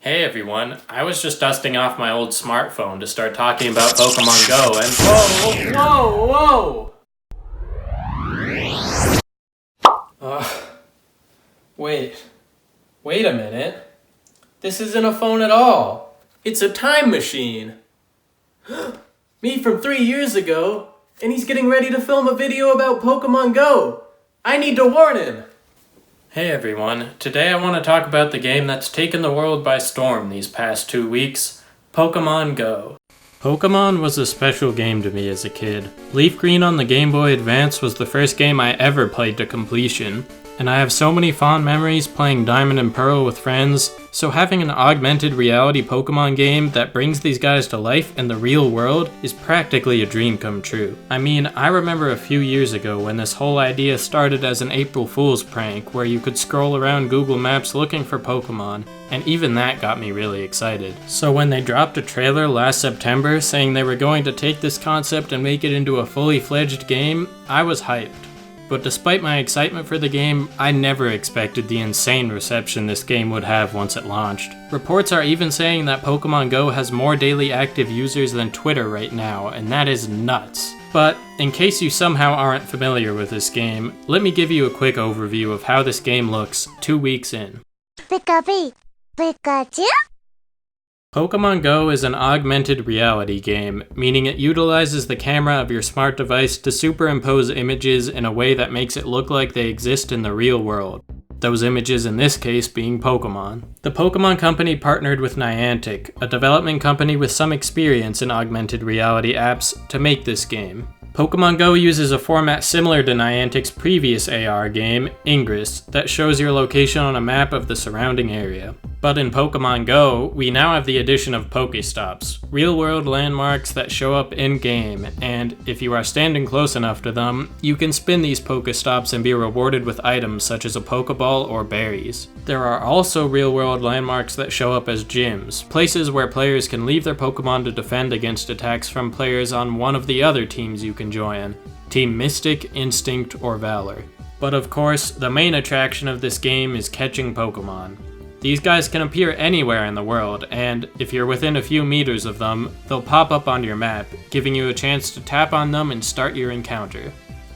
Hey everyone, I was just dusting off my old smartphone to start talking about Pokemon Go and whoa! Wait a minute. This isn't a phone at all. It's a time machine. Me from 3 years ago, and he's getting ready to film a video about Pokemon Go. I need to warn him. Hey everyone, today I want to talk about the game that's taken the world by storm these past 2 weeks, Pokemon Go. Pokemon was a special game to me as a kid. Leaf Green on the Game Boy Advance was the first game I ever played to completion, and I have so many fond memories playing Diamond and Pearl with friends, so having an augmented reality Pokemon game that brings these guys to life in the real world is practically a dream come true. I mean, I remember a few years ago when this whole idea started as an April Fool's prank where you could scroll around Google Maps looking for Pokemon, and even that got me really excited. So when they dropped a trailer last September saying they were going to take this concept and make it into a fully fledged game, I was hyped. But despite my excitement for the game, I never expected the insane reception this game would have once it launched. Reports are even saying that Pokemon Go has more daily active users than Twitter right now, and that is nuts. But in case you somehow aren't familiar with this game, let me give you a quick overview of how this game looks 2 weeks in. Pika, Pikachu? Pokemon Go is an augmented reality game, meaning it utilizes the camera of your smart device to superimpose images in a way that makes it look like they exist in the real world. Those images in this case being Pokemon. The Pokemon Company partnered with Niantic, a development company with some experience in augmented reality apps, to make this game. Pokemon Go uses a format similar to Niantic's previous AR game, Ingress, that shows your location on a map of the surrounding area. But in Pokemon Go, we now have the addition of Pokestops, real-world landmarks that show up in-game, and if you are standing close enough to them, you can spin these Pokestops and be rewarded with items such as a Pokeball or berries. There are also real-world landmarks that show up as gyms, places where players can leave their Pokemon to defend against attacks from players on one of the other teams you can join, Team Mystic, Instinct, or Valor. But of course, the main attraction of this game is catching Pokemon. These guys can appear anywhere in the world, and if you're within a few meters of them, they'll pop up on your map, giving you a chance to tap on them and start your encounter.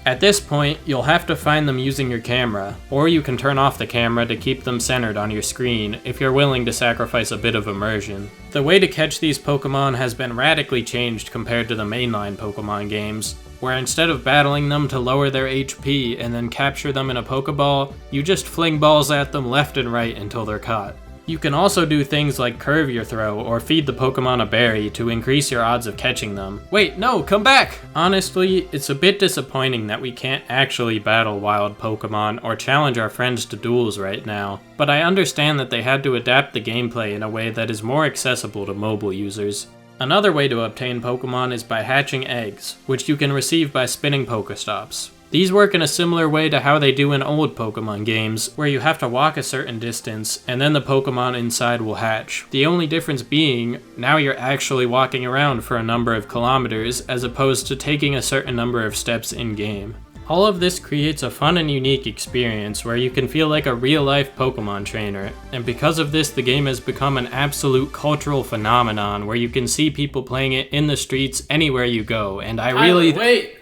At this point, you'll have to find them using your camera, or you can turn off the camera to keep them centered on your screen if you're willing to sacrifice a bit of immersion. The way to catch these Pokemon has been radically changed compared to the mainline Pokemon games, where instead of battling them to lower their HP and then capture them in a Pokeball, you just fling balls at them left and right until they're caught. You can also do things like curve your throw or feed the Pokemon a berry to increase your odds of catching them. Wait, no, come back! Honestly, it's a bit disappointing that we can't actually battle wild Pokemon or challenge our friends to duels right now, but I understand that they had to adapt the gameplay in a way that is more accessible to mobile users. Another way to obtain Pokemon is by hatching eggs, which you can receive by spinning Pokestops. These work in a similar way to how they do in old Pokemon games, where you have to walk a certain distance, and then the Pokemon inside will hatch. The only difference being, now you're actually walking around for a number of kilometers, as opposed to taking a certain number of steps in-game. All of this creates a fun and unique experience where you can feel like a real-life Pokemon trainer, and because of this the game has become an absolute cultural phenomenon where you can see people playing it in the streets anywhere you go, and Wait!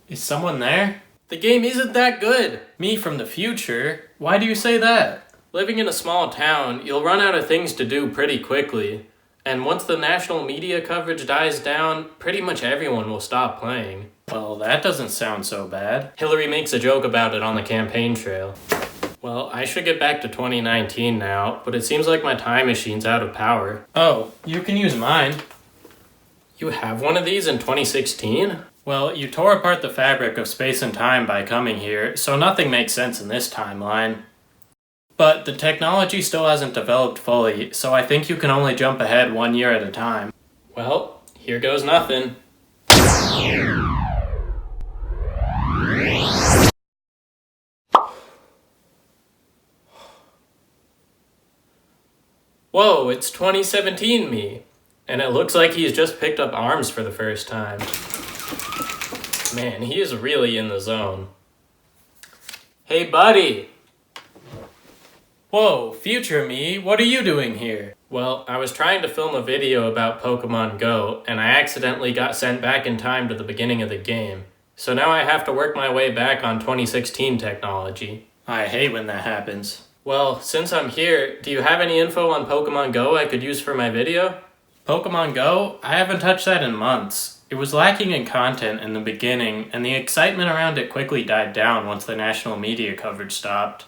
Is someone there? The game isn't that good! Me from the future? Why do you say that? Living in a small town, you'll run out of things to do pretty quickly, and once the national media coverage dies down, pretty much everyone will stop playing. Well, that doesn't sound so bad. Hillary makes a joke about it on the campaign trail. Well, I should get back to 2019 now, but it seems like my time machine's out of power. Oh, you can use mine. You have one of these in 2016? Well, you tore apart the fabric of space and time by coming here, so nothing makes sense in this timeline. But the technology still hasn't developed fully, so I think you can only jump ahead 1 year at a time. Well, here goes nothing. Whoa, it's 2017 me. And it looks like he's just picked up arms for the first time. Man, he is really in the zone. Hey, buddy! Whoa, future me, what are you doing here? Well, I was trying to film a video about Pokemon Go, and I accidentally got sent back in time to the beginning of the game. So now I have to work my way back on 2016 technology. I hate when that happens. Well, since I'm here, do you have any info on Pokemon Go I could use for my video? Pokemon Go? I haven't touched that in months. It was lacking in content in the beginning, and the excitement around it quickly died down once the national media coverage stopped.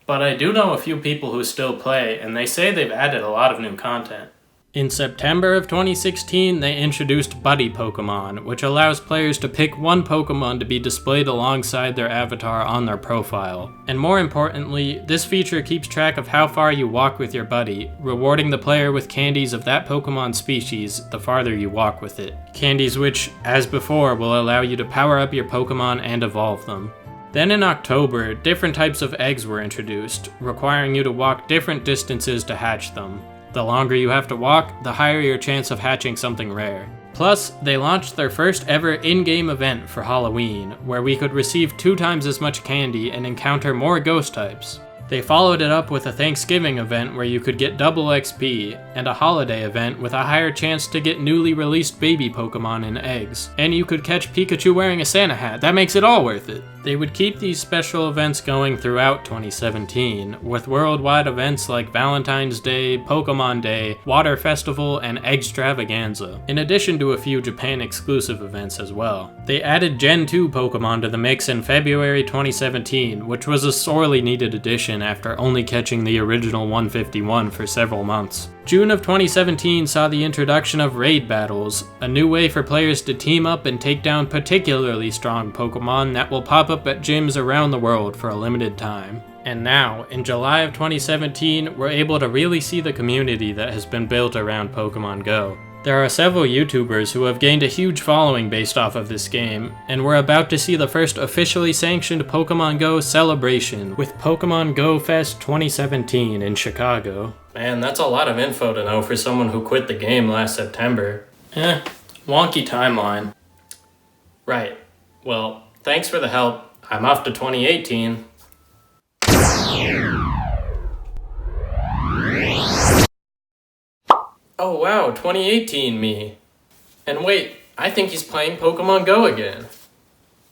But I do know a few people who still play, and they say they've added a lot of new content. In September of 2016, they introduced Buddy Pokemon, which allows players to pick one Pokemon to be displayed alongside their avatar on their profile. And more importantly, this feature keeps track of how far you walk with your buddy, rewarding the player with candies of that Pokemon species the farther you walk with it. Candies which, as before, will allow you to power up your Pokemon and evolve them. Then in October, different types of eggs were introduced, requiring you to walk different distances to hatch them. The longer you have to walk, the higher your chance of hatching something rare. Plus, they launched their first ever in-game event for Halloween, where we could receive 2 times as much candy and encounter more ghost types. They followed it up with a Thanksgiving event where you could get double XP, and a holiday event with a higher chance to get newly released baby Pokemon in eggs. And you could catch Pikachu wearing a Santa hat. That makes it all worth it. They would keep these special events going throughout 2017, with worldwide events like Valentine's Day, Pokemon Day, Water Festival, and Eggstravaganza, in addition to a few Japan-exclusive events as well. They added Gen 2 Pokemon to the mix in February 2017, which was a sorely needed addition after only catching the original 151 for several months. June of 2017 saw the introduction of Raid Battles, a new way for players to team up and take down particularly strong Pokemon that will pop up at gyms around the world for a limited time. And now, in July of 2017, we're able to really see the community that has been built around Pokemon Go. There are several YouTubers who have gained a huge following based off of this game, and we're about to see the first officially sanctioned Pokemon Go celebration with Pokemon Go Fest 2017 in Chicago. Man, that's a lot of info to know for someone who quit the game last September. Wonky timeline. Right. Well, thanks for the help. I'm off to 2018. Oh wow, 2018 me. And wait, I think he's playing Pokemon Go again.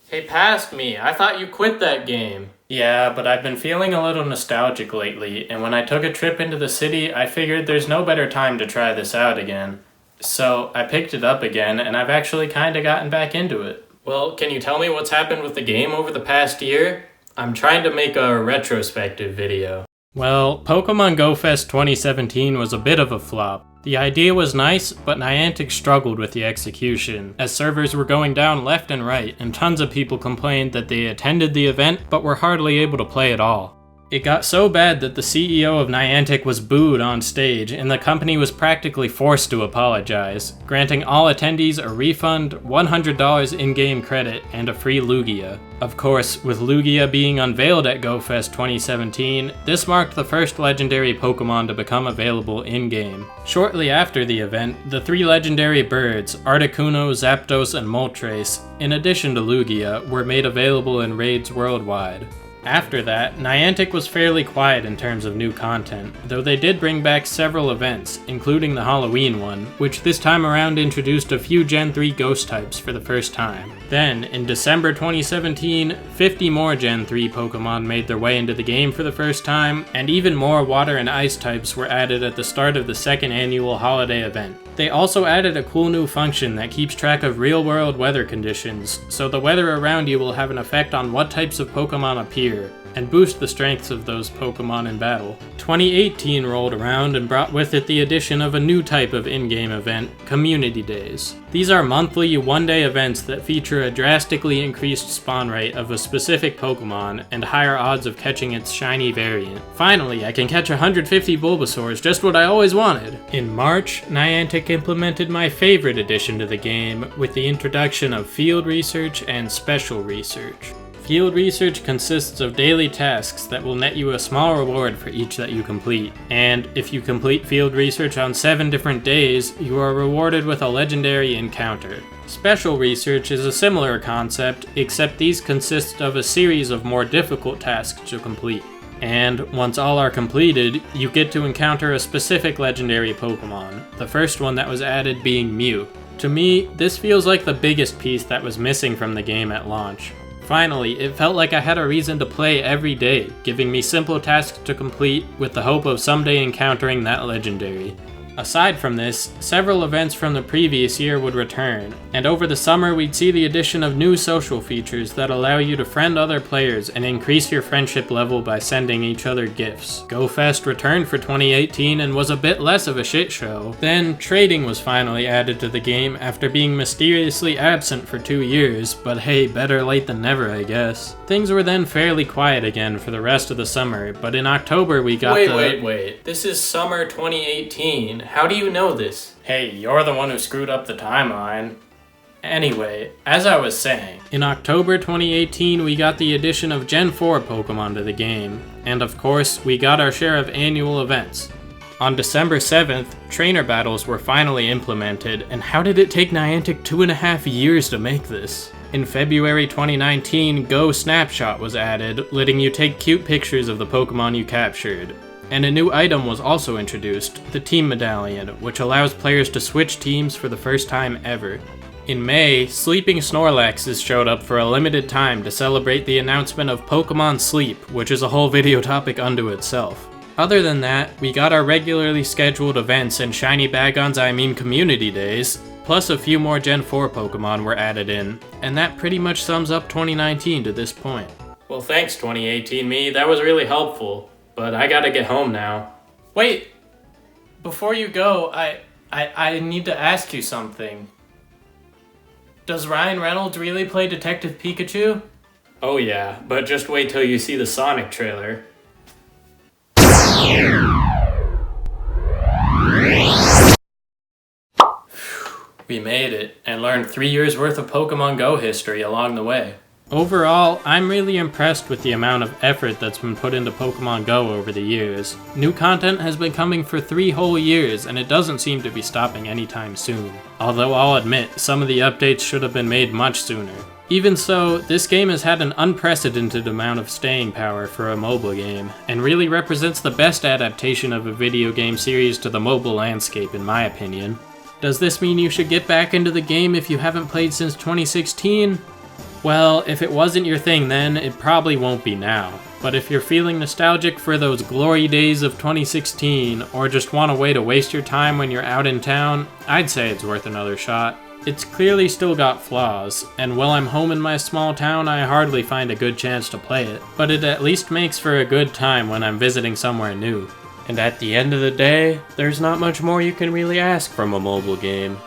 Hey, past me, I thought you quit that game. Yeah, but I've been feeling a little nostalgic lately, and when I took a trip into the city, I figured there's no better time to try this out again. So I picked it up again, and I've actually kinda gotten back into it. Well, can you tell me what's happened with the game over the past year? I'm trying to make a retrospective video. Well, Pokemon Go Fest 2017 was a bit of a flop. The idea was nice, but Niantic struggled with the execution, as servers were going down left and right, and tons of people complained that they attended the event, but were hardly able to play at all. It got so bad that the CEO of Niantic was booed on stage, and the company was practically forced to apologize, granting all attendees a refund, $100 in-game credit, and a free Lugia. Of course, with Lugia being unveiled at GoFest 2017, this marked the first legendary Pokemon to become available in-game. Shortly after the event, the 3 legendary birds, Articuno, Zapdos, and Moltres, in addition to Lugia, were made available in raids worldwide. After that, Niantic was fairly quiet in terms of new content, though they did bring back several events, including the Halloween one, which this time around introduced a few Gen 3 ghost types for the first time. Then, in December 2017, 50 more Gen 3 Pokemon made their way into the game for the first time, and even more water and ice types were added at the start of the second annual holiday event. They also added a cool new function that keeps track of real-world weather conditions, so the weather around you will have an effect on what types of Pokemon appear, and boost the strengths of those Pokemon in battle. 2018 rolled around and brought with it the addition of a new type of in-game event, Community Days. These are monthly, one-day events that feature a drastically increased spawn rate of a specific Pokemon and higher odds of catching its shiny variant. Finally, I can catch 150 Bulbasaurs, just what I always wanted! In March, Niantic implemented my favorite addition to the game with the introduction of Field Research and Special Research. Field Research consists of daily tasks that will net you a small reward for each that you complete, and if you complete Field Research on 7 different days, you are rewarded with a legendary encounter. Special Research is a similar concept, except these consist of a series of more difficult tasks to complete. And once all are completed, you get to encounter a specific legendary Pokemon, the first one that was added being Mew. To me, this feels like the biggest piece that was missing from the game at launch. Finally, it felt like I had a reason to play every day, giving me simple tasks to complete with the hope of someday encountering that legendary. Aside from this, several events from the previous year would return, and over the summer we'd see the addition of new social features that allow you to friend other players and increase your friendship level by sending each other gifts. GoFest returned for 2018 and was a bit less of a shit show. Then, trading was finally added to the game after being mysteriously absent for 2 years, but hey, better late than never, I guess. Things were then fairly quiet again for the rest of the summer, but in October we got Wait. This is summer 2018. How do you know this? Hey, you're the one who screwed up the timeline. Anyway, as I was saying, in October 2018 we got the addition of Gen 4 Pokemon to the game, and of course, we got our share of annual events. On December 7th, trainer battles were finally implemented, and how did it take Niantic 2.5 years to make this? In February 2019, Go Snapshot was added, letting you take cute pictures of the Pokemon you captured. And a new item was also introduced, the Team Medallion, which allows players to switch teams for the first time ever. In May, Sleeping Snorlaxes showed up for a limited time to celebrate the announcement of Pokemon Sleep, which is a whole video topic unto itself. Other than that, we got our regularly scheduled events and Shiny Bagon's Community Days, plus a few more Gen 4 Pokemon were added in, and that pretty much sums up 2019 to this point. Well, thanks 2018 me, that was really helpful. But I gotta get home now. Wait! Before you go, I need to ask you something. Does Ryan Reynolds really play Detective Pikachu? Oh yeah, but just wait till you see the Sonic trailer. We made it, and learned 3 years worth of Pokemon Go history along the way. Overall, I'm really impressed with the amount of effort that's been put into Pokemon Go over the years. New content has been coming for 3 whole years, and it doesn't seem to be stopping anytime soon. Although I'll admit, some of the updates should have been made much sooner. Even so, this game has had an unprecedented amount of staying power for a mobile game, and really represents the best adaptation of a video game series to the mobile landscape in my opinion. Does this mean you should get back into the game if you haven't played since 2016? Well, if it wasn't your thing then, it probably won't be now. But if you're feeling nostalgic for those glory days of 2016, or just want a way to waste your time when you're out in town, I'd say it's worth another shot. It's clearly still got flaws, and while I'm home in my small town, I hardly find a good chance to play it, but it at least makes for a good time when I'm visiting somewhere new. And at the end of the day, there's not much more you can really ask from a mobile game.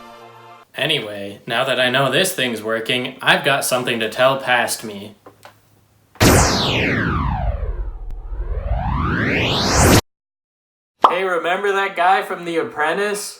Anyway, now that I know this thing's working, I've got something to tell past me. Hey, remember that guy from The Apprentice?